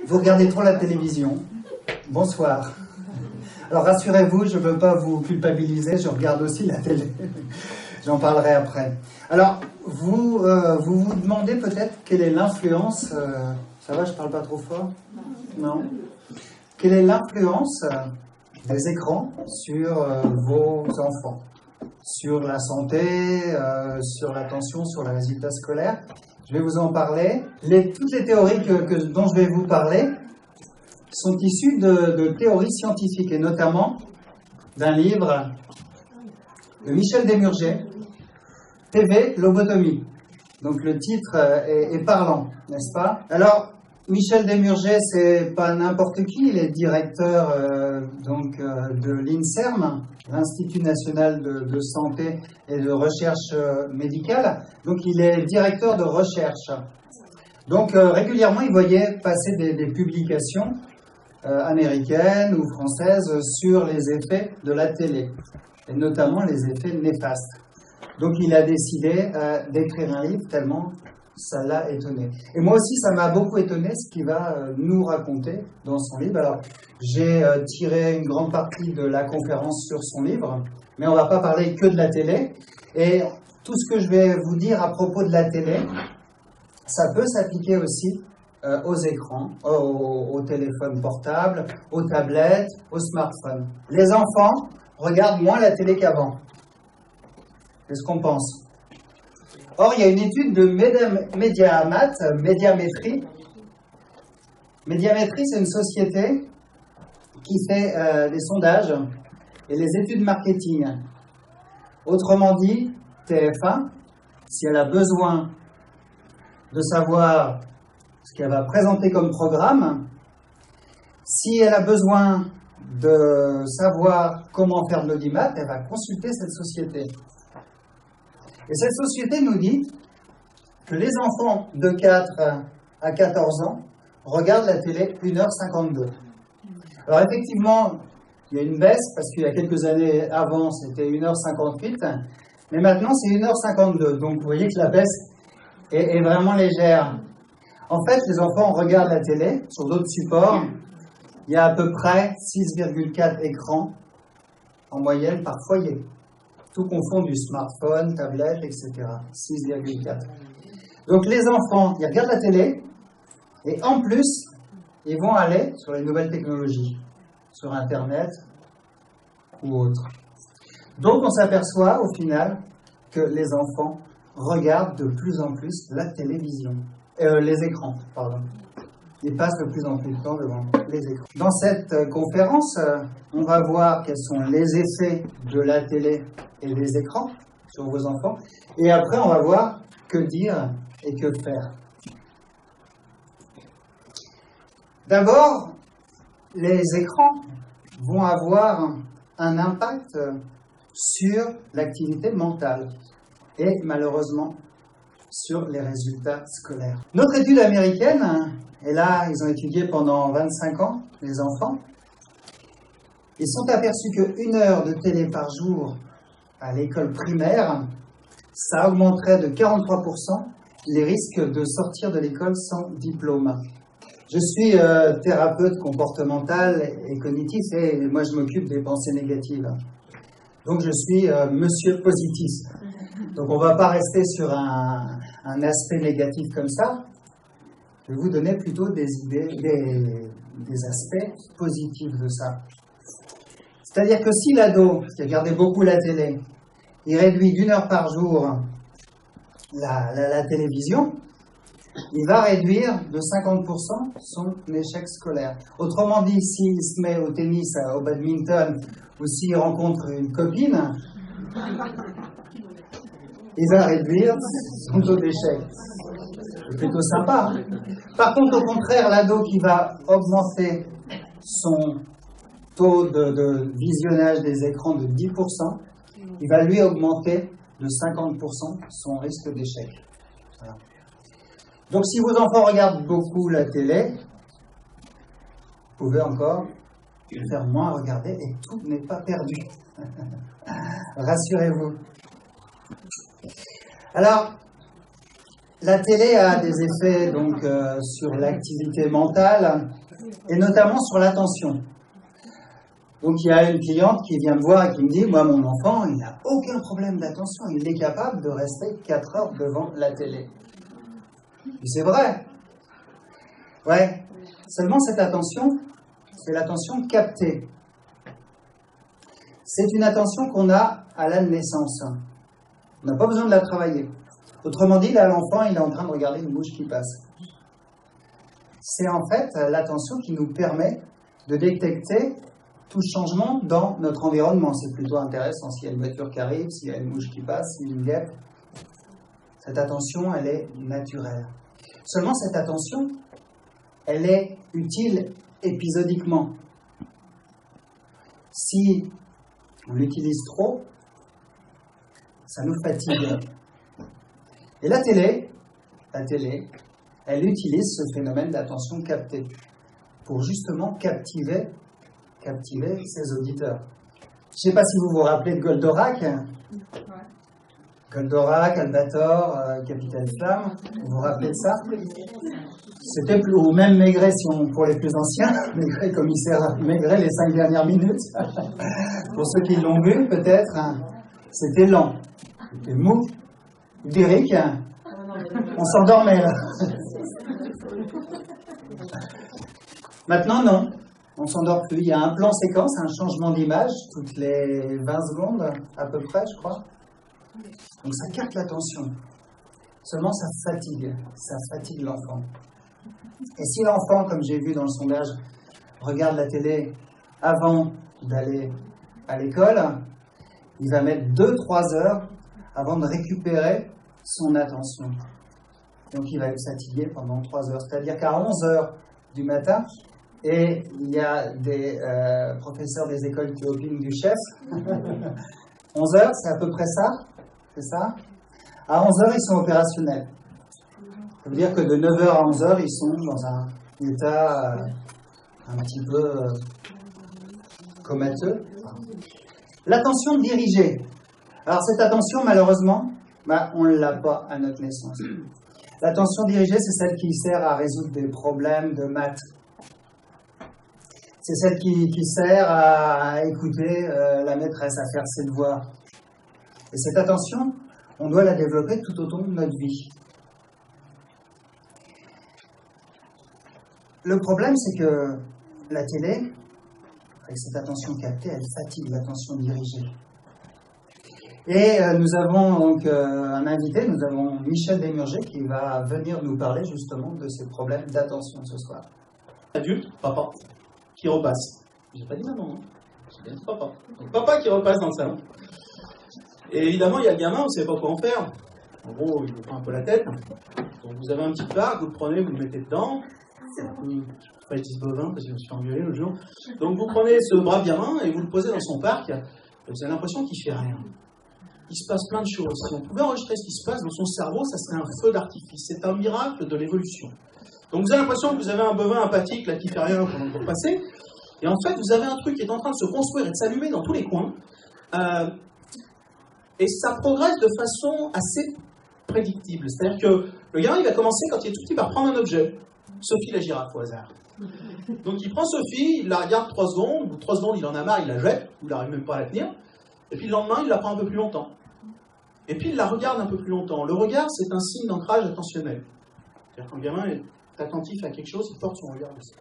Vous regardez trop la télévision. Bonsoir. Alors rassurez-vous, je ne veux pas vous culpabiliser, je regarde aussi la télé. J'en parlerai après. Alors, vous vous demandez peut-être quelle est l'influence... ça va, je parle pas trop fort? Non. Quelle est l'influence des écrans sur vos enfants? Sur la santé, sur l'attention, sur les résultats scolaires? Je vais vous en parler. Toutes les théories dont je vais vous parler sont issues de théories scientifiques, et notamment d'un livre de Michel Desmurger, TV, lobotomie. Donc le titre est parlant, n'est-ce pas? Alors, Michel Desmurger, c'est pas n'importe qui, il est directeur de l'INSERM, l'Institut National de Santé et de Recherche Médicale. Donc il est directeur de recherche. Donc régulièrement, il voyait passer des publications américaines ou françaises sur les effets de la télé, et notamment les effets néfastes. Donc il a décidé d'écrire un livre tellement ça l'a étonné. Et moi aussi, ça m'a beaucoup étonné ce qu'il va nous raconter dans son livre. Alors, j'ai tiré une grande partie de la conférence sur son livre, mais on ne va pas parler que de la télé. Et tout ce que je vais vous dire à propos de la télé, ça peut s'appliquer aussi aux écrans, aux téléphones portables, aux tablettes, aux smartphones. Les enfants regardent moins la télé qu'avant. C'est ce qu'on pense. Or, il y a une étude de Médiamétrie. Médiamétrie, c'est une société qui fait des sondages et les études marketing. Autrement dit, TF1, si elle a besoin de savoir ce qu'elle va présenter comme programme, si elle a besoin de savoir comment faire de l'audimat, elle va consulter cette société. Et cette société nous dit que les enfants de 4 à 14 ans regardent la télé 1h52. Alors effectivement, il y a une baisse, parce qu'il y a quelques années avant, c'était 1h58, mais maintenant c'est 1h52. Donc vous voyez que la baisse est vraiment légère. En fait, les enfants regardent la télé sur d'autres supports. Il y a à peu près 6,4 écrans en moyenne par foyer. Tout confondu, smartphone, tablette, etc. 6,4. Donc les enfants, ils regardent la télé, et en plus, ils vont aller sur les nouvelles technologies, sur Internet ou autres. Donc on s'aperçoit au final que les enfants regardent de plus en plus la télévision, les écrans, pardon. Ils passent de plus en plus de temps devant les écrans. Dans cette conférence, on va voir quels sont les effets de la télé et des écrans sur vos enfants. Et après, on va voir que dire et que faire. D'abord, les écrans vont avoir un impact sur l'activité mentale et malheureusement sur les résultats scolaires. Notre étude américaine, et là, ils ont étudié pendant 25 ans les enfants, ils sont aperçus que 1 heure de télé par jour à l'école primaire, ça augmenterait de 43% les risques de sortir de l'école sans diplôme. Je suis thérapeute comportemental et cognitif, et moi je m'occupe des pensées négatives. Donc je suis monsieur positif. Donc on ne va pas rester sur un aspect négatif comme ça. Je vais vous donner plutôt des idées, des aspects positifs de ça. C'est-à-dire que si l'ado, qui regardait beaucoup la télé, il réduit d'1 heure par jour la télévision, il va réduire de 50% son échec scolaire. Autrement dit, s'il se met au tennis, au badminton, ou s'il rencontre une copine, il va réduire son taux d'échec. C'est plutôt sympa. Par contre, au contraire, l'ado qui va augmenter son taux de visionnage des écrans de 10%, il va lui augmenter de 50% son risque d'échec. Voilà. Donc si vos enfants regardent beaucoup la télé, vous pouvez encore le faire moins regarder et tout n'est pas perdu. Rassurez-vous. Alors, La télé a des effets donc sur l'activité mentale et notamment sur l'attention. Donc il y a une cliente qui vient me voir et qui me dit, moi mon enfant, il n'a aucun problème d'attention, il est capable de rester 4 heures devant la télé. Et c'est vrai. Ouais. Seulement cette attention, c'est l'attention captée. C'est une attention qu'on a à la naissance. On n'a pas besoin de la travailler. Autrement dit, là, l'enfant, il est en train de regarder une mouche qui passe. C'est en fait l'attention qui nous permet de détecter tout changement dans notre environnement. C'est plutôt intéressant s'il y a une voiture qui arrive, s'il y a une mouche qui passe, s'il y a une guêpe. Cette attention, elle est naturelle. Seulement, cette attention, elle est utile épisodiquement. Si on l'utilise trop, ça nous fatigue. Et la télé, elle utilise ce phénomène d'attention captée pour justement captiver ses auditeurs. Je ne sais pas si vous vous rappelez de Goldorak. Goldorak, Albator, Capitaine Flamme. Vous vous rappelez de ça? C'était ou même Maigret, pour les plus anciens. Maigret, commissaire Maigret, les 5 dernières minutes. Pour ceux qui l'ont vu, peut-être, c'était lent. C'était mou. Derrick, on s'endormait là. Maintenant, non. On ne s'endort plus. Il y a un plan séquence, un changement d'image, toutes les 20 secondes, à peu près, je crois. Donc ça capte l'attention. Seulement, ça fatigue l'enfant. Et si l'enfant, comme j'ai vu dans le sondage, regarde la télé avant d'aller à l'école, il va mettre 2-3 heures avant de récupérer son attention. Donc il va être fatigué pendant 3 heures. C'est-à-dire qu'à 11 heures du matin, et il y a des professeurs des écoles qui opinent du chef, 11 heures, c'est à peu près ça. C'est ça? À 11 heures, ils sont opérationnels. Ça veut dire que de 9 heures à 11 heures, ils sont dans un état un petit peu comateux. L'attention dirigée. Alors cette attention, malheureusement, on ne l'a pas à notre naissance. L'attention dirigée, c'est celle qui sert à résoudre des problèmes de maths. C'est celle qui sert à écouter la maîtresse, à faire ses devoirs. Et cette attention, on doit la développer tout au long de notre vie. Le problème, c'est que la télé, avec cette attention captée, elle fatigue l'attention dirigée. Et nous avons donc un invité, nous avons Michel Desmurger qui va venir nous parler justement de ces problèmes d'attention ce soir. Adulte, papa, qui repasse. J'ai pas dit maman, hein. J'ai bien dit papa. Donc, papa qui repasse dans le salon. Et évidemment, il y a le gamin, vous ne savez pas quoi en faire. En gros, il vous prend un peu la tête. Donc vous avez un petit parc, vous le prenez, vous le mettez dedans. Je dis bovin parce que je me suis engueulé l'autre jour. Donc vous prenez ce brave gamin et vous le posez dans son parc. Et vous avez l'impression qu'il ne fait rien. Il se passe plein de choses. Si on pouvait enregistrer ce qui se passe dans son cerveau, ça serait un feu d'artifice. C'est un miracle de l'évolution. Donc vous avez l'impression que vous avez un bovin apathique là, qui ne fait rien pendant que vous repassez. Et en fait, vous avez un truc qui est en train de se construire et de s'allumer dans tous les coins. Et ça progresse de façon assez prédictible. C'est-à-dire que le gamin, il va commencer, quand il est tout petit, par prendre un objet. Sophie la girafe, au hasard. Donc il prend Sophie, il la regarde 3 secondes, au bout de 3 secondes, il en a marre, il la jette, ou il n'arrive même pas à la tenir. Et puis le lendemain, il la prend un peu plus longtemps. Et puis il la regarde un peu plus longtemps. Le regard, c'est un signe d'ancrage attentionnel. C'est-à-dire quand le gamin est attentif à quelque chose, il porte son regard dessus.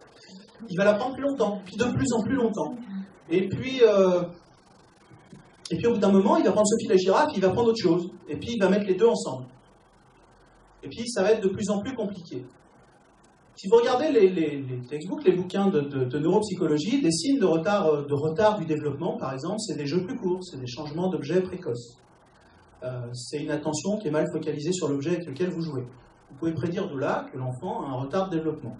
Il va la prendre plus longtemps, puis de plus en plus longtemps. Et puis au bout d'un moment, il va prendre Sophie la girafe, il va prendre autre chose. Et puis il va mettre les deux ensemble. Et puis ça va être de plus en plus compliqué. Si vous regardez les textbooks, les bouquins de neuropsychologie, des signes de retard du développement, par exemple, c'est des jeux plus courts, c'est des changements d'objets précoces. C'est une attention qui est mal focalisée sur l'objet avec lequel vous jouez. Vous pouvez prédire de là que l'enfant a un retard de développement.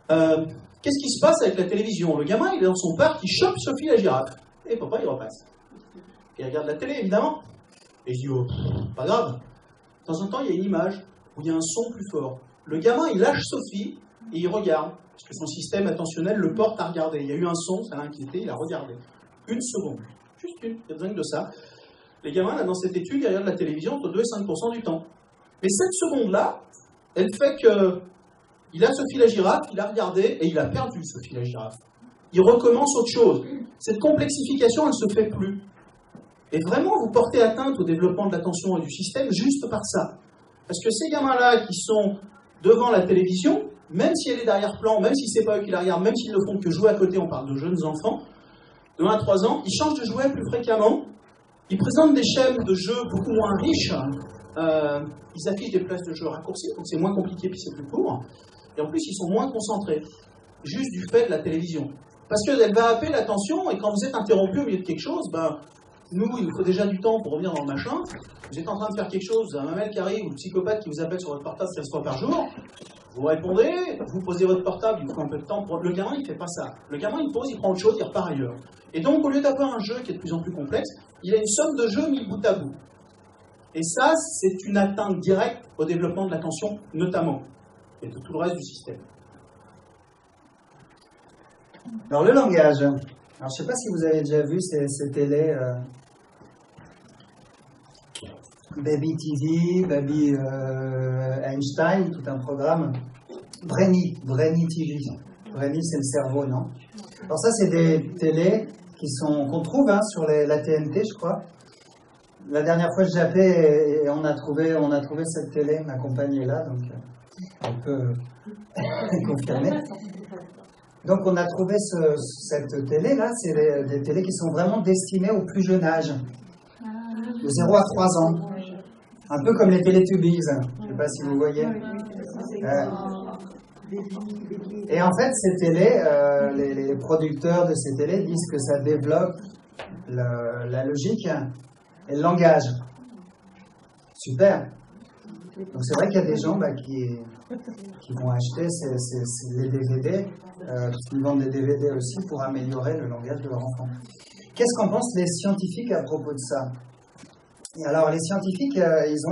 Qu'est-ce qui se passe avec la télévision? Le gamin, il est dans son parc, il chope Sophie la girafe. Et papa, il repasse. Il regarde la télé, évidemment. Et il dit, oh, pas grave. De temps en temps, il y a une image où il y a un son plus fort. Le gamin, il lâche Sophie et il regarde. Parce que son système attentionnel le porte à regarder. Il y a eu un son, ça l'a inquiété, il a regardé. 1 seconde. Juste une, il y a besoin de ça. Les gamins, là, dans cette étude, ils regardent la télévision entre 2 et 5% du temps. Mais cette seconde-là, elle fait qu'il a Sophie la girafe, il a regardé et il a perdu Sophie la girafe. Il recommence autre chose. Cette complexification, elle ne se fait plus. Et vraiment, vous portez atteinte au développement de l'attention et du système juste par ça. Parce que ces gamins-là qui sont devant la télévision, même si elle est d'arrière-plan, même si c'est pas eux qui la regardent, même s'ils ne font que jouer à côté, on parle de jeunes enfants, de 1 à 3 ans, ils changent de jouet plus fréquemment, ils présentent des schèmes de jeux beaucoup moins riches, ils affichent des places de jeu raccourcies, donc c'est moins compliqué puis c'est plus court, et en plus ils sont moins concentrés, juste du fait de la télévision. Parce qu'elle va happer l'attention, et quand vous êtes interrompu au milieu de quelque chose, nous, il nous faut déjà du temps pour revenir dans le machin. Vous êtes en train de faire quelque chose, vous avez un mail qui arrive, ou le psychopathe qui vous appelle sur votre portable 15 fois par jour, vous répondez, vous posez votre portable, il vous faut un peu de temps. Le gamin, il ne fait pas ça. Le gamin, il pose, il prend autre chose, il repart ailleurs. Et donc, au lieu d'avoir un jeu qui est de plus en plus complexe, il a une somme de jeux mis bout à bout. Et ça, c'est une atteinte directe au développement de l'attention, notamment, et de tout le reste du système. Alors, le langage. Alors, je ne sais pas si vous avez déjà vu ces télés... Baby TV, Baby Einstein, tout un programme. Brainy TV. Brainy, c'est le cerveau, non? Alors ça, c'est des télés qu'on trouve sur la TNT, je crois. La dernière fois, je zappais et on a trouvé cette télé. Ma compagne est là, donc elle peut confirmer. Donc on a trouvé cette télé-là, c'est des télés qui sont vraiment destinées au plus jeune âge, de 0 à 3 ans. Un peu comme les Teletubbies, je ne sais pas si vous voyez. Et en fait, ces télés, les producteurs de ces télés disent que ça développe la logique et le langage. Super. Donc c'est vrai qu'il y a des gens qui vont acheter les DVD, parce qu'ils vendent des DVD aussi pour améliorer le langage de leur enfant. Qu'est-ce qu'en pensent les scientifiques à propos de ça ? Et alors, les scientifiques, ils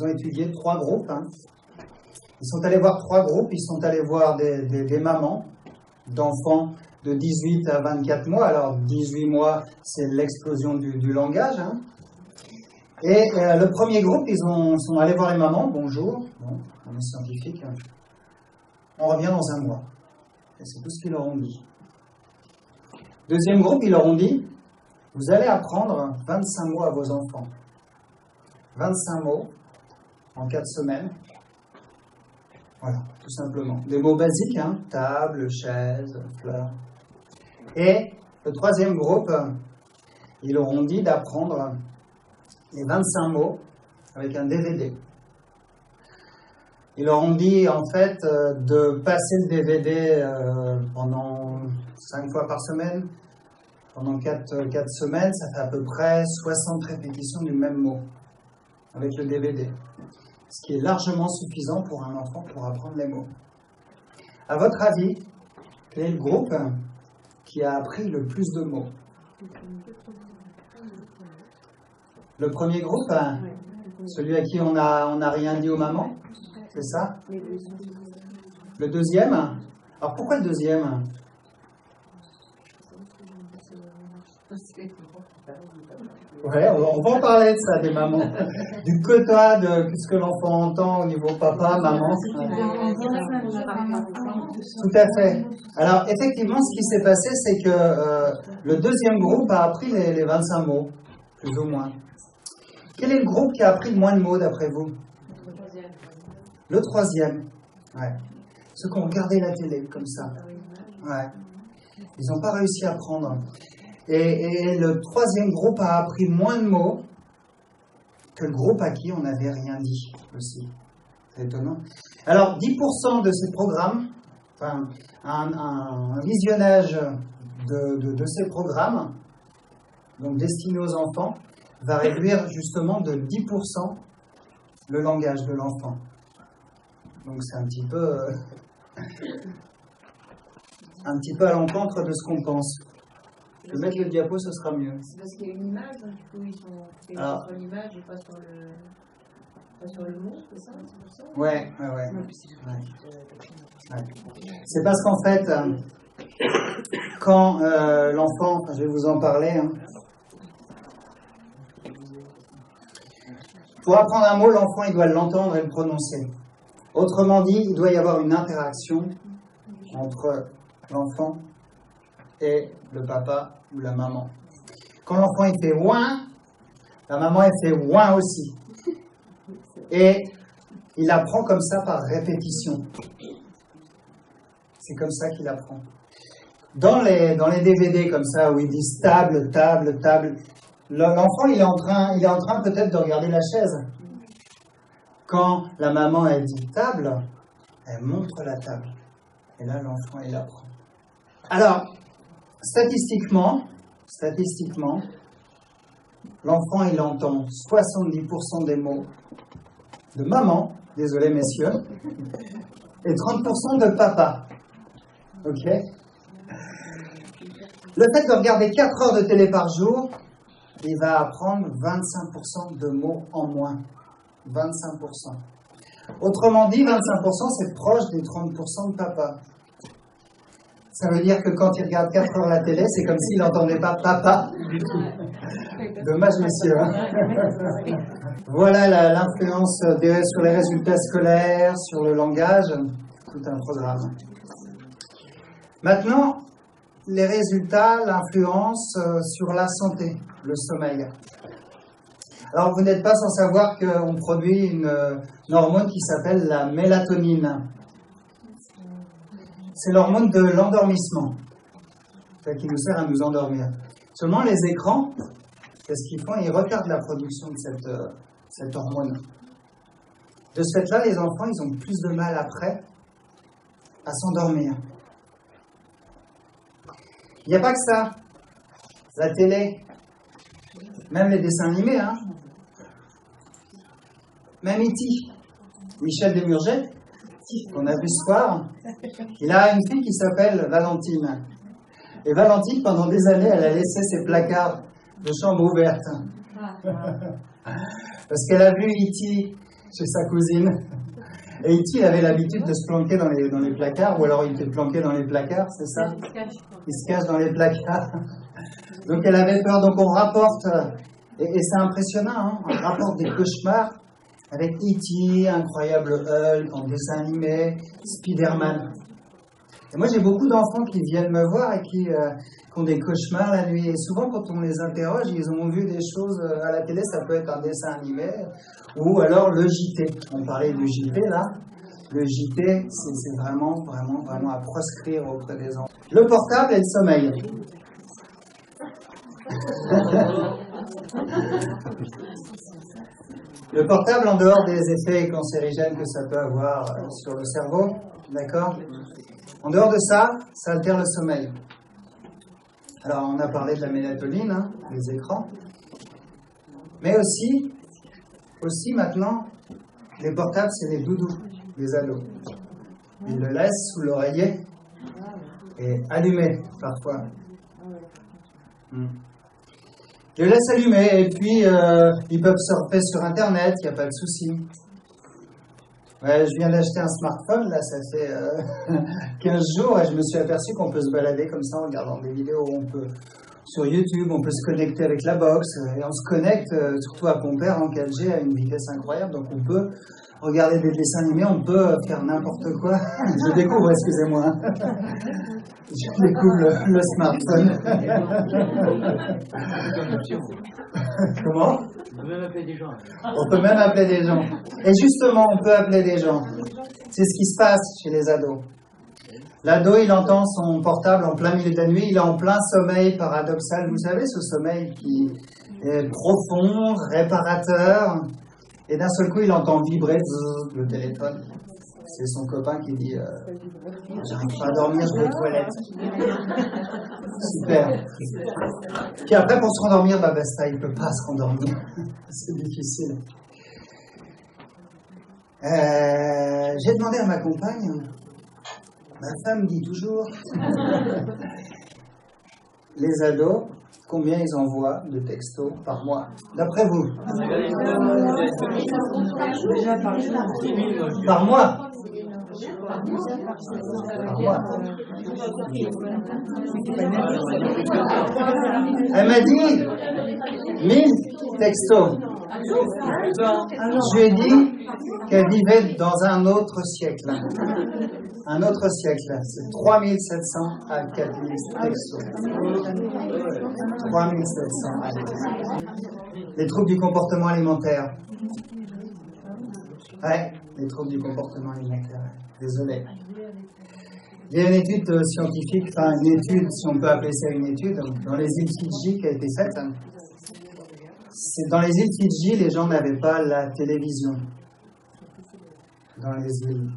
ont étudié 3 groupes. Ils sont allés voir 3 groupes. Ils sont allés voir des mamans d'enfants de 18 à 24 mois. Alors, 18 mois, c'est l'explosion du langage. Et le premier groupe, ils sont allés voir les mamans. Bonjour, bon, on est scientifique. On revient dans 1 mois. Et c'est tout ce qu'ils leur ont dit. Deuxième groupe, ils leur ont dit, vous allez apprendre 25 mots à vos enfants. 25 mots en 4 semaines. Voilà, tout simplement. Des mots basiques, table, chaise, fleur. Et le troisième groupe, ils leur ont dit d'apprendre les 25 mots avec un DVD. Ils leur ont dit, en fait, de passer le DVD pendant 5 fois par semaine. Pendant 4 semaines, ça fait à peu près 60 répétitions du même mot avec le DVD. Ce qui est largement suffisant pour un enfant pour apprendre les mots. À votre avis, quel est le groupe qui a appris le plus de mots? Le premier groupe, celui à qui on n'a rien dit aux mamans, c'est ça? Le deuxième? Alors pourquoi le deuxième? Ouais, on va en parler de ça, des mamans. Du quota de ce que l'enfant entend au niveau papa, maman. Tout à fait. Alors, effectivement, ce qui s'est passé, c'est que le deuxième groupe a appris les 25 mots, plus ou moins. Quel est le groupe qui a appris le moins de mots, d'après vous? Le troisième. Ouais. Ceux qui ont regardé la télé, comme ça. Ouais. Ils n'ont pas réussi à apprendre. Et le troisième groupe a appris moins de mots que le groupe à qui on n'avait rien dit aussi. C'est étonnant. Alors, 10% de ces programmes, enfin, un visionnage de ces programmes, donc destinés aux enfants, va réduire justement de 10% le langage de l'enfant. Donc c'est un petit peu à l'encontre de ce qu'on pense. Je vais mettre le diapo, ce sera mieux. C'est parce qu'il y a une image, donc du coup ils sont focalisés sur l'image et pas sur le mot, c'est ça? C'est pour ça? Ouais. C'est parce qu'en fait, quand l'enfant, je vais vous en parler, Pour apprendre un mot, l'enfant il doit l'entendre et le prononcer. Autrement dit, il doit y avoir une interaction entre l'enfant et le papa ou la maman. Quand l'enfant il fait ouin, la maman elle fait ouin aussi. Et il apprend comme ça par répétition. C'est comme ça qu'il apprend. Dans les DVD comme ça où ils disent table, table, table, l'enfant il est en train peut-être de regarder la chaise. Quand la maman elle dit table, elle montre la table. Et là l'enfant il apprend. Alors, statistiquement, l'enfant il entend 70% des mots de maman, désolé messieurs, et 30% de papa. Ok? Le fait de regarder 4 heures de télé par jour, il va apprendre 25% de mots en moins. 25%. Autrement dit, 25% c'est proche des 30% de papa. Ça veut dire que quand il regarde 4 heures la télé, c'est comme s'il n'entendait pas papa du tout. Dommage, messieurs. Hein. Voilà l'influence sur les résultats scolaires, sur le langage, tout un programme. Maintenant, les résultats, l'influence sur la santé, le sommeil. Alors, vous n'êtes pas sans savoir qu'on produit une hormone qui s'appelle la mélatonine. C'est l'hormone de l'endormissement, qui nous sert à nous endormir. Seulement, les écrans, qu'est-ce qu'ils font? Ils retardent la production de cette hormone. De ce fait-là, les enfants, ils ont plus de mal après à s'endormir. Il n'y a pas que ça. La télé, même les dessins animés, hein. Même E.T., Michel Desmurget, qu'on a vu ce soir, il a une fille qui s'appelle Valentine. Et Valentine, pendant des années, elle a laissé ses placards de chambre ouvertes. Parce qu'elle a vu E.T. chez sa cousine. Et E.T. il avait l'habitude de se planquer dans les placards, ou alors il était planqué dans les placards, c'est ça? Il se cache dans les placards. Donc elle avait peur, donc on rapporte, et c'est impressionnant, hein, on rapporte des cauchemars avec E.T., Incroyable Hulk, en dessin animé, Spider-Man. Et moi j'ai beaucoup d'enfants qui viennent me voir et qui ont des cauchemars la nuit. Et souvent quand on les interroge, ils ont vu des choses à la télé, ça peut être un dessin animé, ou alors le JT. On parlait du JT là. Le JT, c'est vraiment à proscrire auprès des enfants. Le portable et le sommeil. Le portable, en dehors des effets cancérigènes que ça peut avoir sur le cerveau, d'accord? En dehors de ça, ça altère le sommeil. Alors, on a parlé de la mélatonine, hein, les écrans. Mais aussi maintenant, les portables, c'est les doudous, les ados. Ils le laissent sous l'oreiller et allumé, parfois. Ils le laissent allumer et puis ils peuvent surfer sur Internet, il n'y a pas de souci. Ouais, je viens d'acheter un smartphone, là, ça fait 15 jours et je me suis aperçu qu'on peut se balader comme ça en regardant des vidéos. Sur YouTube, on peut se connecter avec la box et on se connecte, surtout à Pompère en 4G, à une vitesse incroyable. Donc on peut regarder des dessins animés, on peut faire n'importe quoi. Je découvre, excusez-moi. Je découvre le smartphone. Comment? On peut même appeler des gens. On peut même appeler des gens. Et justement, on peut appeler des gens. C'est ce qui se passe chez les ados. L'ado, il entend son portable en plein milieu de la nuit, il est en plein sommeil paradoxal. Vous savez, ce sommeil qui est profond, réparateur. Et d'un seul coup, il entend vibrer le téléphone. C'est son copain qui dit j'arrive pas à dormir, je vais aux toilettes. Super. Puis après, pour se rendormir, basta, il peut pas se rendormir. C'est difficile. J'ai demandé à ma compagne, ma femme dit toujours, les ados, combien ils envoient de textos par mois? D'après vous? Par mois? Elle m'a dit 1000 textos. Je lui ai dit qu'elle vivait dans un autre siècle. Un autre siècle. C'est 3700 à 4000 textos. 3700 à 4000. Les troubles du comportement alimentaire. Ouais, les troubles du comportement alimentaire. Désolé. Il y a une étude scientifique, enfin une étude, si on peut appeler ça une étude, dans les îles Fidji qui a été faite. C'est dans les îles Fidji, les gens n'avaient pas la télévision. Dans les îles.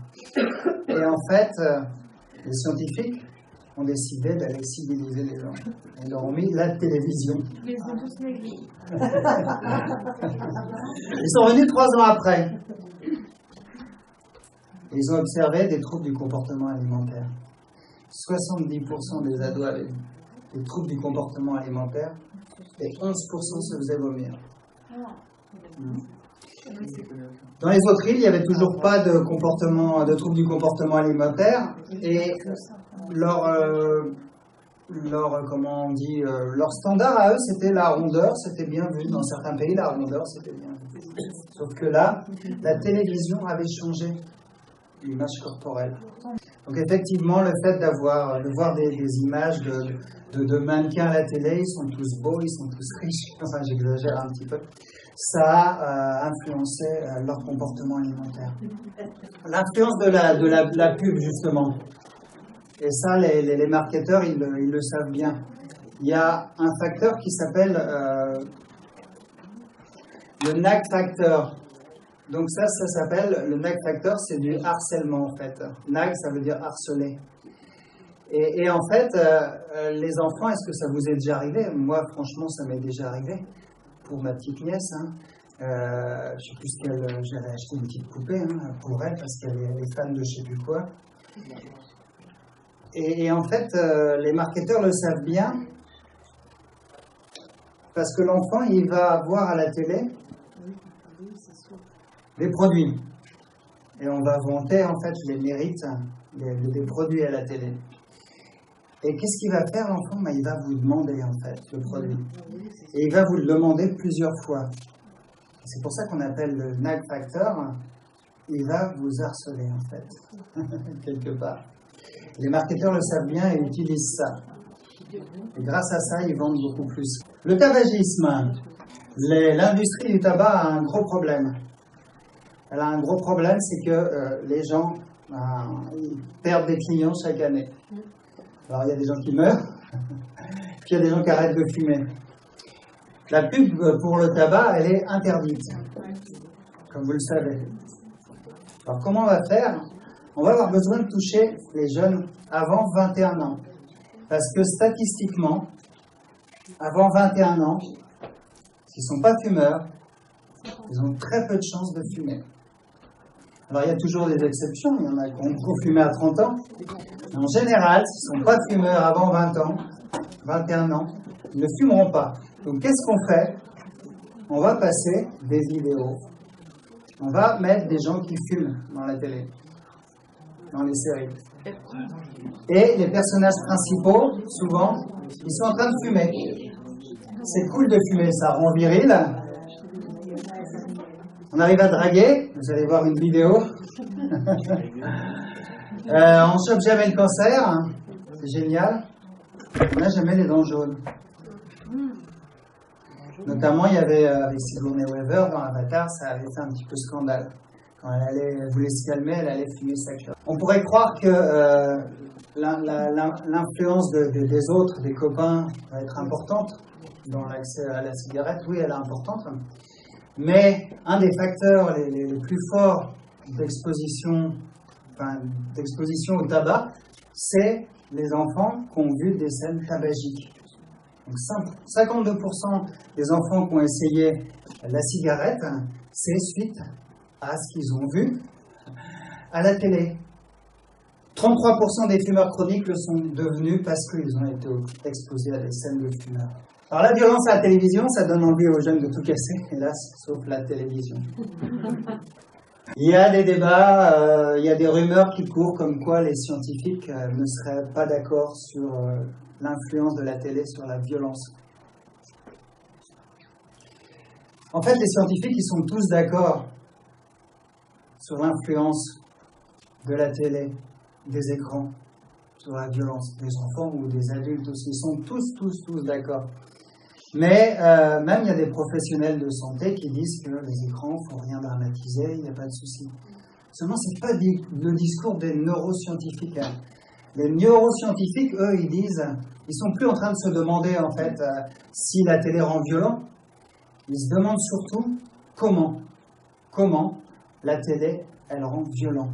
Et en fait, les scientifiques ont décidé d'aller civiliser les gens. Ils leur ont mis la télévision. Ils sont tous maigris. Ils sont venus 3 ans après. Ils ont observé des troubles du comportement alimentaire. 70% des ados avaient des troubles du comportement alimentaire et 11% se faisaient vomir. Dans les autres îles, il n'y avait toujours pas de troubles du comportement alimentaire et leur standard à eux, c'était la rondeur, c'était bien vu. Dans certains pays, la rondeur, c'était bien vu. Sauf que là, la télévision avait changé l'image corporelle. Donc effectivement, le fait de voir des images de mannequins à la télé, ils sont tous beaux, ils sont tous riches, enfin j'exagère un petit peu, ça a influencé leur comportement alimentaire. L'influence de la pub, justement. Et ça, les marketeurs, ils le savent bien. Il y a un facteur qui s'appelle le nag factor. Donc ça s'appelle, le nag factor, c'est du harcèlement en fait. Nag, ça veut dire harceler. Et en fait, les enfants, est-ce que ça vous est déjà arrivé? Moi, franchement, ça m'est déjà arrivé. Pour ma petite nièce, je ne sais plus ce qu'elle... J'avais acheté une petite poupée pour elle, parce qu'elle est fan de je ne sais plus quoi. Et en fait, les marketeurs le savent bien, parce que l'enfant, il va voir à la télé des produits. Et on va vanter, en fait, les mérites des produits à la télé. Et qu'est-ce qu'il va faire, l'enfant? Il va vous demander, en fait, le produit. Et il va vous le demander plusieurs fois. C'est pour ça qu'on appelle le nag factor. Il va vous harceler, en fait, quelque part. Les marketeurs le savent bien et utilisent ça. Et grâce à ça, ils vendent beaucoup plus. Le tabagisme. L'industrie du tabac a un gros problème. Elle a un gros problème, c'est que les gens ils perdent des clients chaque année. Alors, il y a des gens qui meurent, puis il y a des gens qui arrêtent de fumer. La pub pour le tabac, elle est interdite, comme vous le savez. Alors, comment on va faire? On va avoir besoin de toucher les jeunes avant 21 ans. Parce que statistiquement, avant 21 ans, s'ils ne sont pas fumeurs, ils ont très peu de chances de fumer. Alors, il y a toujours des exceptions. Il y en a qui ont fumé à 30 ans. Mais en général, s'ils ne sont pas fumeurs avant 20 ans, 21 ans, ils ne fumeront pas. Donc, qu'est-ce qu'on fait? On va passer des vidéos. On va mettre des gens qui fument dans la télé, dans les séries. Et les personnages principaux, souvent, ils sont en train de fumer. C'est cool de fumer, ça rend viril. On arrive à draguer, vous allez voir une vidéo. On chope jamais le cancer, c'est génial. On n'a jamais les dents jaunes. Notamment, il y avait avec Sigourney Weaver dans Avatar, ça avait fait un petit peu scandale. Quand elle voulait se calmer, elle allait fumer sa clope. On pourrait croire que l'influence des autres, des copains, va être importante dans l'accès à la cigarette. Oui, elle est importante. Mais un des facteurs les plus forts d'exposition au tabac, c'est les enfants qui ont vu des scènes tabagiques. Donc 52% des enfants qui ont essayé la cigarette, c'est suite à ce qu'ils ont vu à la télé. 33% des fumeurs chroniques le sont devenus parce qu'ils ont été exposés à des scènes de fumeurs. Alors la violence à la télévision, ça donne envie aux jeunes de tout casser, hélas, sauf la télévision. Il y a des débats, il y a des rumeurs qui courent comme quoi les scientifiques ne seraient pas d'accord sur l'influence de la télé sur la violence. En fait, les scientifiques, ils sont tous d'accord sur l'influence de la télé, des écrans, sur la violence des enfants ou des adultes aussi. Ils sont tous d'accord. Mais même il y a des professionnels de santé qui disent que les écrans ne font rien dramatiser, il n'y a pas de souci. Seulement, ce n'est pas le discours des neuroscientifiques. Les neuroscientifiques, eux, ils disent, ils sont plus en train de se demander en fait si la télé rend violent. Ils se demandent surtout comment la télé, elle rend violent.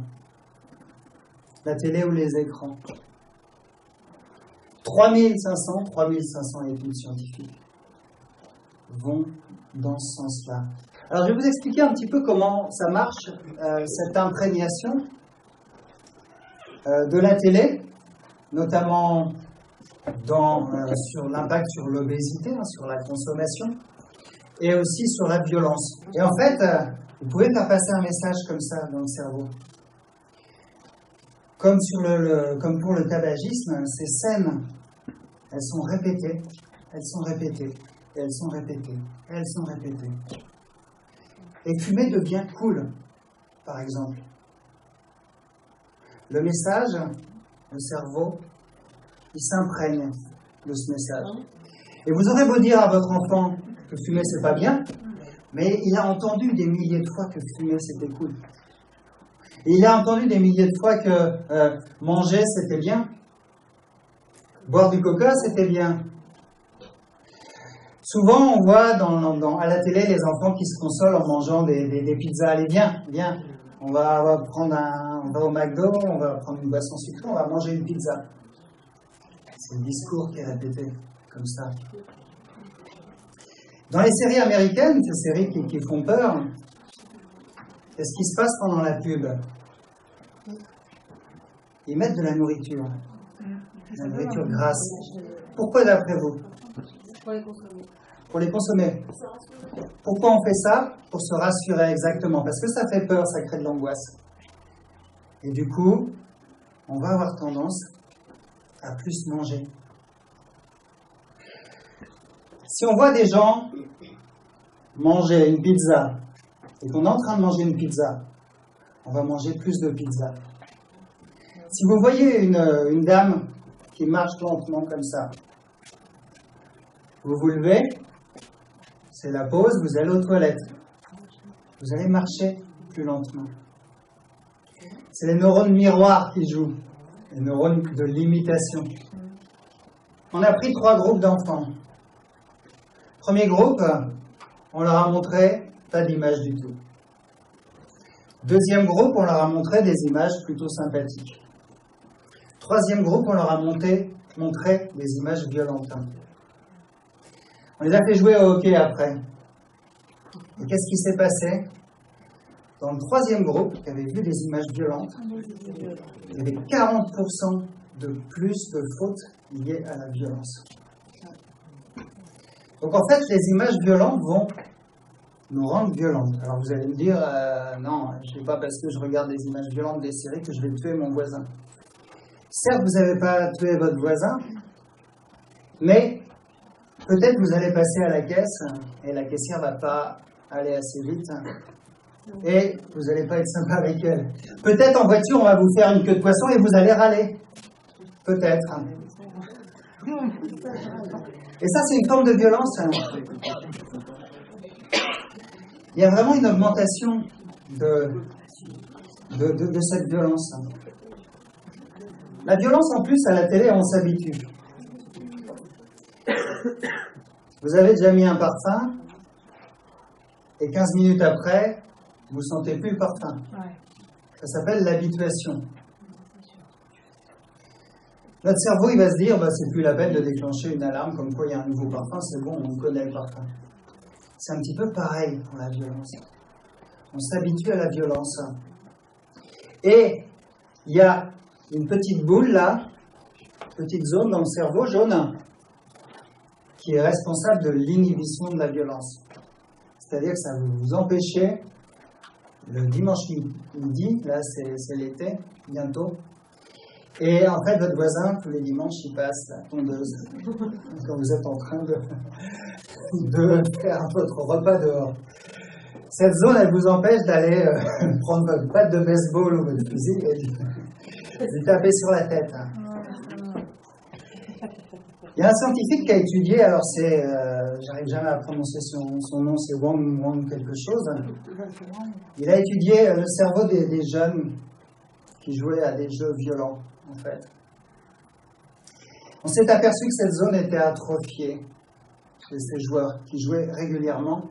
La télé ou les écrans. 3500 études scientifiques vont dans ce sens-là. Alors, je vais vous expliquer un petit peu comment ça marche, cette imprégnation de la télé, notamment sur l'impact sur l'obésité, sur la consommation, et aussi sur la violence. Et en fait, vous pouvez faire passer un message comme ça dans le cerveau. Comme pour le tabagisme, ces scènes, elles sont répétées, et elles sont répétées. Et fumer devient cool, par exemple. Le message, le cerveau, il s'imprègne de ce message. Et vous aurez beau dire à votre enfant que fumer c'est pas bien, mais il a entendu des milliers de fois que fumer c'était cool. Et il a entendu des milliers de fois que manger c'était bien, boire du coca c'était bien. Souvent on voit à la télé les enfants qui se consolent en mangeant des pizzas. Allez viens, on va au McDo, on va prendre une boisson sucrée, on va manger une pizza. C'est le discours qui est répété comme ça. Dans les séries américaines, ces séries qui font peur, qu'est-ce qui se passe pendant la pub? Ils mettent de la nourriture grasse. Pourquoi d'après vous? Pour les consommer. Pour les consommer. Pourquoi on fait ça? Pour se rassurer, exactement. Parce que ça fait peur, ça crée de l'angoisse. Et du coup, on va avoir tendance à plus manger. Si on voit des gens manger une pizza et qu'on est en train de manger une pizza, on va manger plus de pizza. Si vous voyez une dame qui marche lentement comme ça, vous vous levez, c'est la pause, vous allez aux toilettes. Vous allez marcher plus lentement. C'est les neurones miroirs qui jouent, les neurones de l'imitation. On a pris 3 groupes d'enfants. Premier groupe, on leur a montré pas d'image du tout. Deuxième groupe, on leur a montré des images plutôt sympathiques. Troisième groupe, on leur a montré des images violentes. On les a fait jouer au hockey après. Et qu'est-ce qui s'est passé? Dans le troisième groupe, qui avait vu des images violentes, il y avait 40% de plus de fautes liées à la violence. Donc en fait, les images violentes vont nous rendre violentes. Alors vous allez me dire, non, je ne sais pas parce que je regarde des images violentes des séries que je vais tuer mon voisin. Certes, vous n'avez pas tué votre voisin, mais peut-être vous allez passer à la caisse et la caissière ne va pas aller assez vite et vous n'allez pas être sympa avec elle. Peut-être en voiture, on va vous faire une queue de poisson et vous allez râler. Peut-être. Et ça, c'est une forme de violence. Il y a vraiment une augmentation de cette violence. La violence, en plus, à la télé, on s'habitue. Vous avez déjà mis un parfum, et 15 minutes après, vous ne sentez plus le parfum. Ça s'appelle l'habituation. Notre cerveau, il va se dire, c'est plus la peine de déclencher une alarme comme quoi il y a un nouveau parfum, c'est bon, on connaît le parfum. C'est un petit peu pareil pour la violence. On s'habitue à la violence. Et il y a une petite boule là, petite zone dans le cerveau jaune, qui est responsable de l'inhibition de la violence. C'est-à-dire que ça va vous empêcher le dimanche midi, là c'est l'été, bientôt. Et en fait, votre voisin, tous les dimanches, il passe la tondeuse quand vous êtes en train de faire votre repas dehors. Cette zone, elle vous empêche d'aller prendre votre batte de baseball ou votre fusil et de taper sur la tête. Il y a un scientifique qui a étudié, alors c'est, j'arrive jamais à prononcer son nom, c'est Wang quelque chose. Il a étudié le cerveau des jeunes qui jouaient à des jeux violents, en fait. On s'est aperçu que cette zone était atrophiée chez ces joueurs qui jouaient régulièrement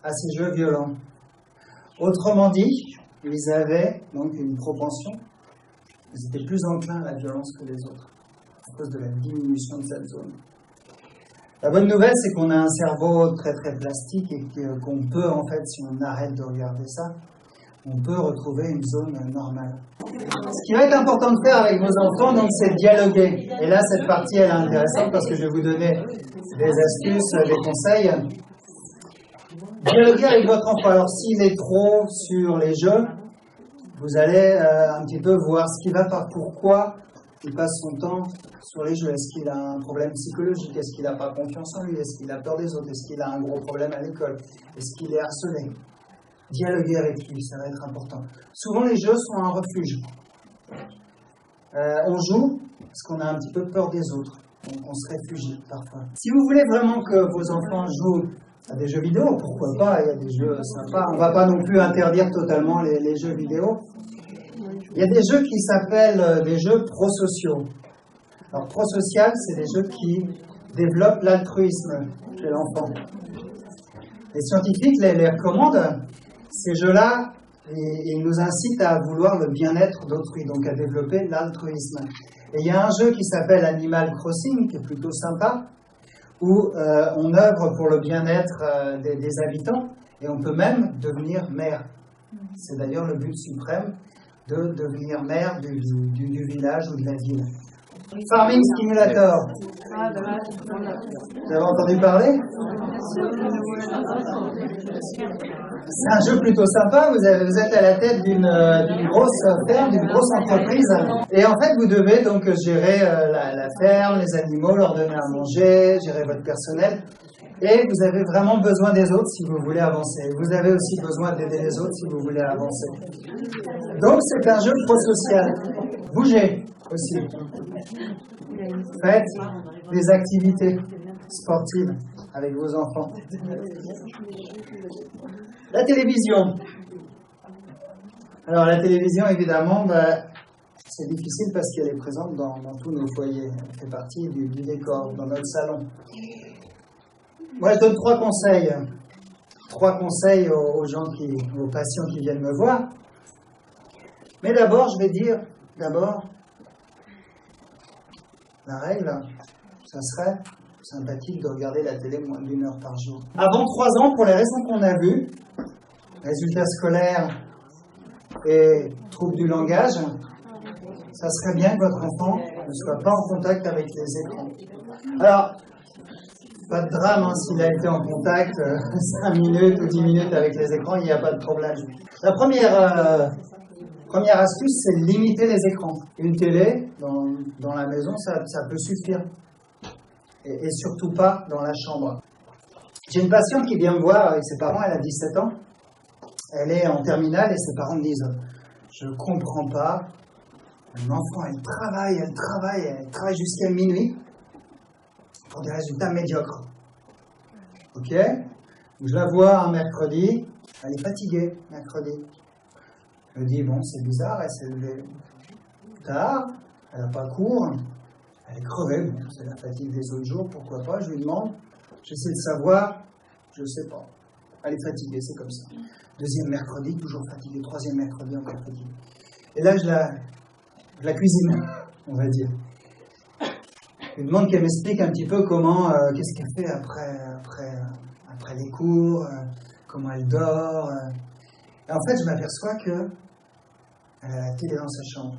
à ces jeux violents. Autrement dit, ils avaient donc une propension, ils étaient plus enclins à la violence que les autres, à cause de la diminution de cette zone. La bonne nouvelle, c'est qu'on a un cerveau très très plastique et qu'on peut, en fait, si on arrête de regarder ça, on peut retrouver une zone normale. Ce qui va être important de faire avec vos enfants, donc, c'est de dialoguer. Et là, cette partie, elle est intéressante parce que je vais vous donner des astuces, des conseils. Dialoguer avec votre enfant. Alors, s'il est trop sur les jeux, vous allez un petit peu voir ce qui va pas, pourquoi il passe son temps sur les jeux. Est-ce qu'il a un problème psychologique? Est-ce qu'il n'a pas confiance en lui? Est-ce qu'il a peur des autres? Est-ce qu'il a un gros problème à l'école? Est-ce qu'il est harcelé? Dialoguer avec lui, ça va être important. Souvent, les jeux sont un refuge. On joue parce qu'on a un petit peu peur des autres. Donc, on se réfugie parfois. Si vous voulez vraiment que vos enfants jouent à des jeux vidéo, pourquoi pas? Il y a des jeux sympas. On ne va pas non plus interdire totalement les jeux vidéo. Il y a des jeux qui s'appellent des jeux prosociaux. Alors, prosocial, c'est des jeux qui développent l'altruisme chez l'enfant. Les scientifiques les recommandent. Ces jeux-là, ils nous incitent à vouloir le bien-être d'autrui, donc à développer l'altruisme. Et il y a un jeu qui s'appelle Animal Crossing, qui est plutôt sympa, où on œuvre pour le bien-être des habitants, et on peut même devenir maire. C'est d'ailleurs le but suprême, de devenir maire du village ou de la ville. Farming Simulator. Vous avez entendu parler? C'est un jeu plutôt sympa. Vous êtes à la tête d'une grosse ferme, d'une grosse entreprise. Et en fait, vous devez donc gérer la ferme, les animaux, leur donner à manger, gérer votre personnel. Et vous avez vraiment besoin des autres si vous voulez avancer. Vous avez aussi besoin d'aider les autres si vous voulez avancer. Donc, c'est un jeu prosocial. Bougez aussi. Faites des activités sportives avec vos enfants. La télévision. Alors, la télévision, évidemment, c'est difficile parce qu'elle est présente dans tous nos foyers. Elle fait partie du décor, dans notre salon. Moi, je donne trois conseils. Trois conseils aux patients qui viennent me voir. Mais d'abord, je vais dire, la règle, ça serait sympathique de regarder la télé moins d'1 heure par jour. Avant 3 ans, pour les raisons qu'on a vues, résultats scolaires et troubles du langage, ça serait bien que votre enfant ne soit pas en contact avec les écrans. Alors, pas de drame, hein, s'il a été en contact 5 minutes ou 10 minutes avec les écrans, il n'y a pas de problème. La première astuce, c'est de limiter les écrans. Une télé, dans la maison, ça peut suffire. Et surtout pas dans la chambre. J'ai une patiente qui vient me voir avec ses parents, elle a 17 ans. Elle est en terminale et ses parents me disent « Je comprends pas, mon enfant, elle travaille jusqu'à minuit pour des résultats médiocres. » Ok? Je la vois un mercredi, elle est fatiguée mercredi. Je me dis, bon, c'est bizarre, elle s'est levée tard, elle n'a pas cours, elle est crevée, bon, c'est la fatigue des autres jours, pourquoi pas, je lui demande, j'essaie de savoir, je ne sais pas. Elle est fatiguée, c'est comme ça. Deuxième mercredi, toujours fatiguée, troisième mercredi, encore fatiguée. Et là, je la cuisine, on va dire. Je lui demande qu'elle m'explique un petit peu comment, qu'est-ce qu'elle fait après les cours, comment elle dort. Et en fait, je m'aperçois qu'elle a la télé dans sa chambre,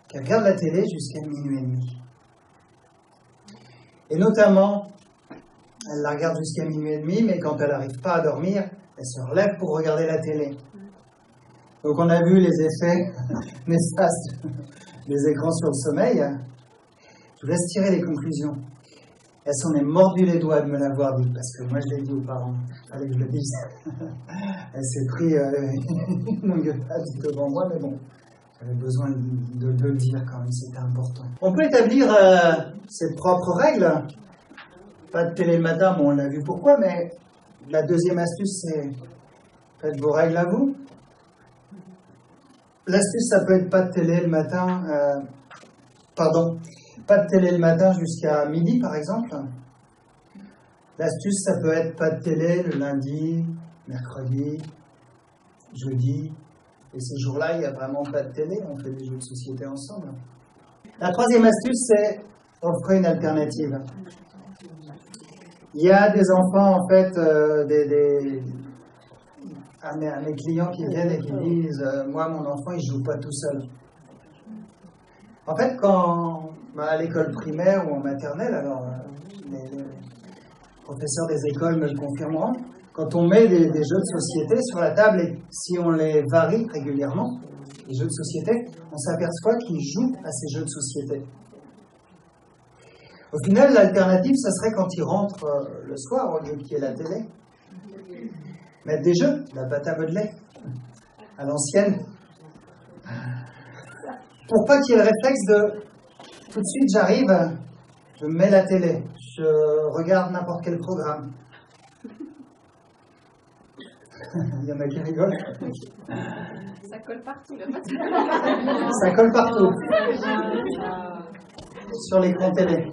qu'elle regarde la télé jusqu'à 00h30. Et notamment, elle la regarde jusqu'à 00h30, mais quand elle n'arrive pas à dormir, Elle se relève pour regarder la télé. Donc on a vu les effets néfastes des écrans sur le sommeil. Je vous laisse tirer les conclusions. Elle s'en est mordu les doigts de me l'avoir dit, parce que moi je l'ai dit aux parents, il fallait que je le dise. Elle s'est pris une engueulade devant moi, mais bon, j'avais besoin de le dire quand même, c'était important. On peut établir ses propres règles. Pas de télé le matin, bon on l'a vu pourquoi, mais la deuxième astuce c'est faites vos règles à vous. L'astuce ça peut être pas de télé le matin, pas de télé le matin jusqu'à midi, par exemple. L'astuce, ça peut être pas de télé le lundi, mercredi, jeudi. Et ces jours-là, il n'y a vraiment pas de télé, on fait des jeux de société ensemble. La troisième astuce, c'est offrir une alternative. Il y a des enfants, en fait, à mes clients qui viennent et qui disent « Moi, mon enfant, il ne joue pas tout seul ». En fait, quand à l'école primaire ou en maternelle, alors les professeurs des écoles me le confirmeront, quand on met des jeux de société sur la table et si on les varie régulièrement, les jeux de société, on s'aperçoit qu'ils jouent à ces jeux de société. Au final, l'alternative, ça serait quand ils rentrent le soir, au lieu qu'il y ait la télé, mettre des jeux, la pâte à modeler, à l'ancienne. Pour pas qu'il y ait le réflexe de tout de suite j'arrive, je mets la télé, je regarde n'importe quel programme. Il y en a qui rigolent. Ça colle partout, là. Ça colle partout. Sur l'écran télé.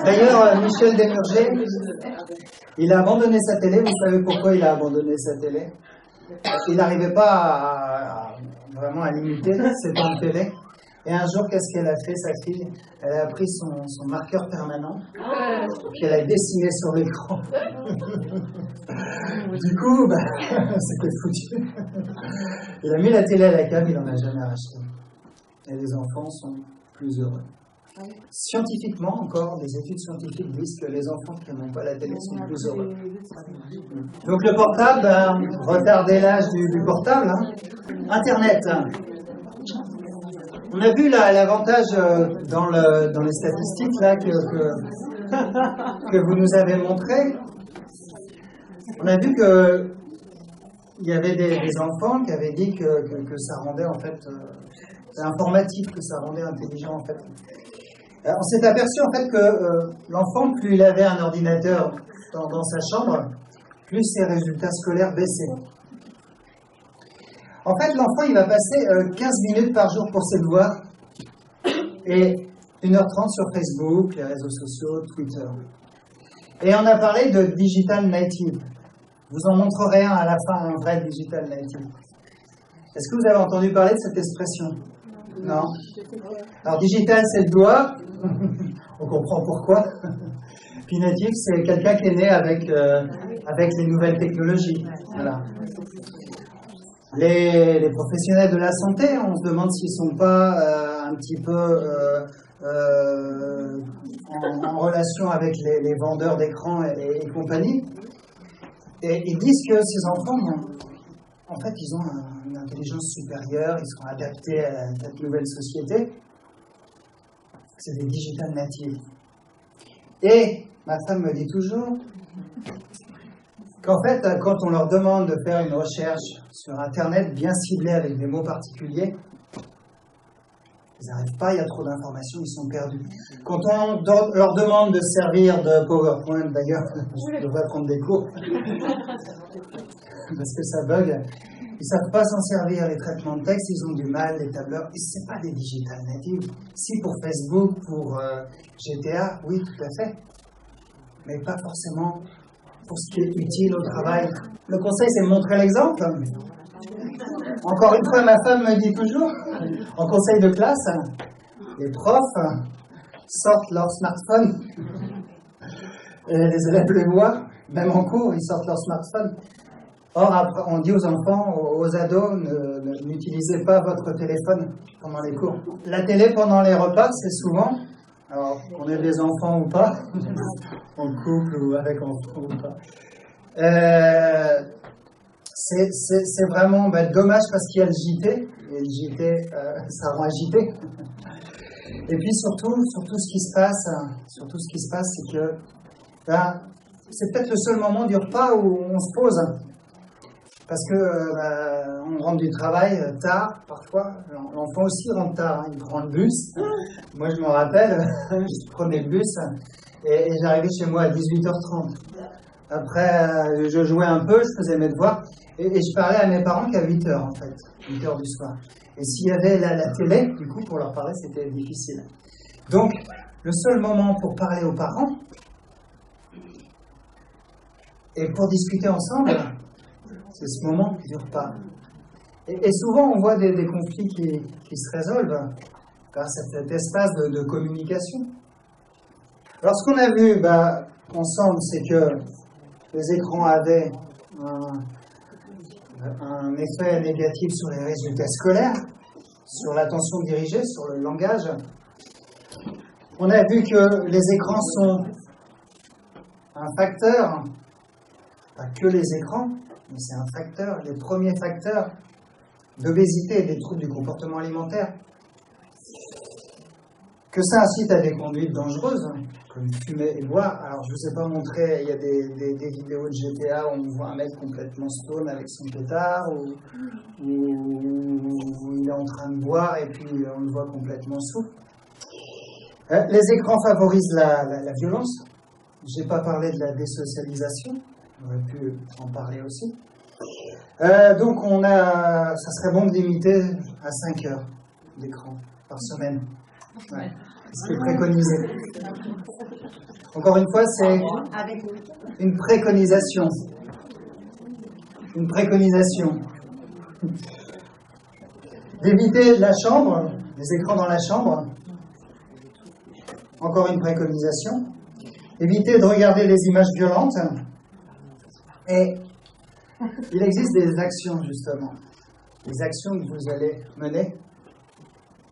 D'ailleurs, Michel Desmurger, il a abandonné sa télé. Vous savez pourquoi il a abandonné sa télé? Il n'arrivait pas vraiment à limiter ses temps de télé. Et un jour, qu'est-ce qu'elle a fait, sa fille? Elle a pris son marqueur permanent, puis elle a dessiné sur l'écran. Du coup, c'était foutu. Il a mis la télé à la cave, il n'en a jamais racheté. Et les enfants sont plus heureux. Scientifiquement, encore, des études scientifiques disent que les enfants qui n'ont pas la télé sont plus heureux. Donc le portable, retardez l'âge du portable. Internet. On a vu l'avantage dans les statistiques là, que vous nous avez montré. On a vu qu'il y avait des enfants qui avaient dit que ça rendait en fait informatif, que ça rendait intelligent en fait. On s'est aperçu en fait que l'enfant, plus il avait un ordinateur dans sa chambre, plus ses résultats scolaires baissaient. En fait, l'enfant, il va passer 15 minutes par jour pour ses devoirs et 1h30 sur Facebook, les réseaux sociaux, Twitter. Et on a parlé de digital native. Je vous en montrerai un à la fin, un vrai digital native. Est-ce que vous avez entendu parler de cette expression? Non. Alors, digital, c'est le doigt. On comprend pourquoi. Puis native, c'est quelqu'un qui est né avec les nouvelles technologies. Voilà. Les professionnels de la santé, on se demande s'ils ne sont pas un petit peu en relation avec les vendeurs d'écrans et compagnie. Et ils disent que ces enfants, en fait, ils ont une intelligence supérieure, ils sont adaptés à cette nouvelle société. C'est des digital natives. Et ma femme me dit toujours qu'en fait, quand on leur demande de faire une recherche sur Internet bien ciblée avec des mots particuliers, ils n'arrivent pas, il y a trop d'informations, ils sont perdus. Quand on leur demande de servir de PowerPoint, d'ailleurs, je devrais prendre des cours, parce que ça bug, ils ne savent pas s'en servir, les traitements de texte, ils ont du mal, les tableurs, et ce n'est pas des digital natives. Si pour Facebook, pour GTA, oui, tout à fait, mais pas forcément pour ce qui est utile au travail. Le conseil, c'est de montrer l'exemple. Encore une fois, ma femme me dit toujours, en conseil de classe, les profs sortent leur smartphone. Et les élèves le voient, même en cours, ils sortent leur smartphone. Or, après, on dit aux enfants, aux ados, n'utilisez pas votre téléphone pendant les cours. La télé pendant les repas, c'est souvent, alors qu'on ait des enfants ou pas, en couple ou avec enfants ou pas, c'est vraiment dommage parce qu'il y a le JT, et le JT, ça rend agité. Et puis surtout ce qui se passe, c'est que c'est peut-être le seul moment du repas où on se pose. Parce que on rentre du travail tard, parfois. L'enfant aussi rentre tard, il prend le bus. Moi, je me rappelle, je prenais le bus et j'arrivais chez moi à 18h30. Après, je jouais un peu, je faisais mes devoirs et je parlais à mes parents qu'à 8h, en fait, 8h du soir. Et s'il y avait la télé, du coup, pour leur parler, c'était difficile. Donc, le seul moment pour parler aux parents et pour discuter ensemble, c'est ce moment du repas. Et souvent, on voit des conflits qui se résolvent grâce à cet espace de communication. Alors, ce qu'on a vu ensemble, c'est que les écrans avaient un effet négatif sur les résultats scolaires, sur l'attention dirigée, sur le langage. On a vu que les écrans sont un facteur, pas que les écrans, mais c'est un facteur, les premiers facteurs d'obésité et des troubles du comportement alimentaire. Que ça incite à des conduites dangereuses, comme fumer et boire. Alors, je ne vous ai pas montré, il y a des vidéos de GTA où on voit un mec complètement stone avec son pétard, où il est en train de boire et puis on le voit complètement sous. Les écrans favorisent la violence. Je n'ai pas parlé de la désocialisation, j'aurais pu en parler aussi. Donc, ça serait bon de limiter à 5 heures d'écran par semaine. Ouais. Ce qui est préconisé. Encore une fois, c'est une préconisation. Une préconisation. D'éviter la chambre, les écrans dans la chambre. Encore une préconisation. Éviter de regarder les images violentes. Et il existe des actions, justement. Des actions que vous allez mener,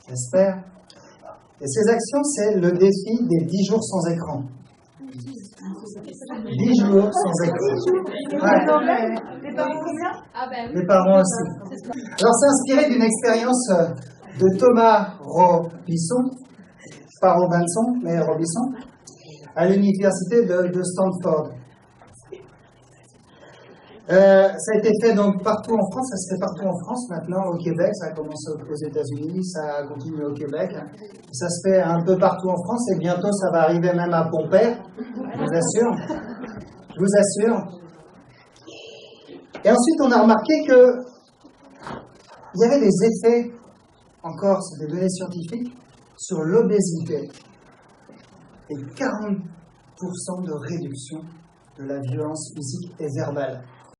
j'espère. Et ces actions, c'est le défi des 10 jours sans écran. 10 jours sans écran. Ouais. Les parents combien? Les parents aussi. Alors, c'est inspiré d'une expérience de Thomas Robinson, pas Robinson, mais Robinson, à l'université de Stanford. Ça a été fait donc partout en France, ça se fait partout en France maintenant, au Québec, ça a commencé aux États-Unis, ça a continué au Québec, ça se fait un peu partout en France et bientôt ça va arriver même à Pompère, je vous assure. Je vous assure. Et ensuite on a remarqué que il y avait des effets, encore c'est des données scientifiques, sur l'obésité et 40% de réduction de la violence physique et verbale.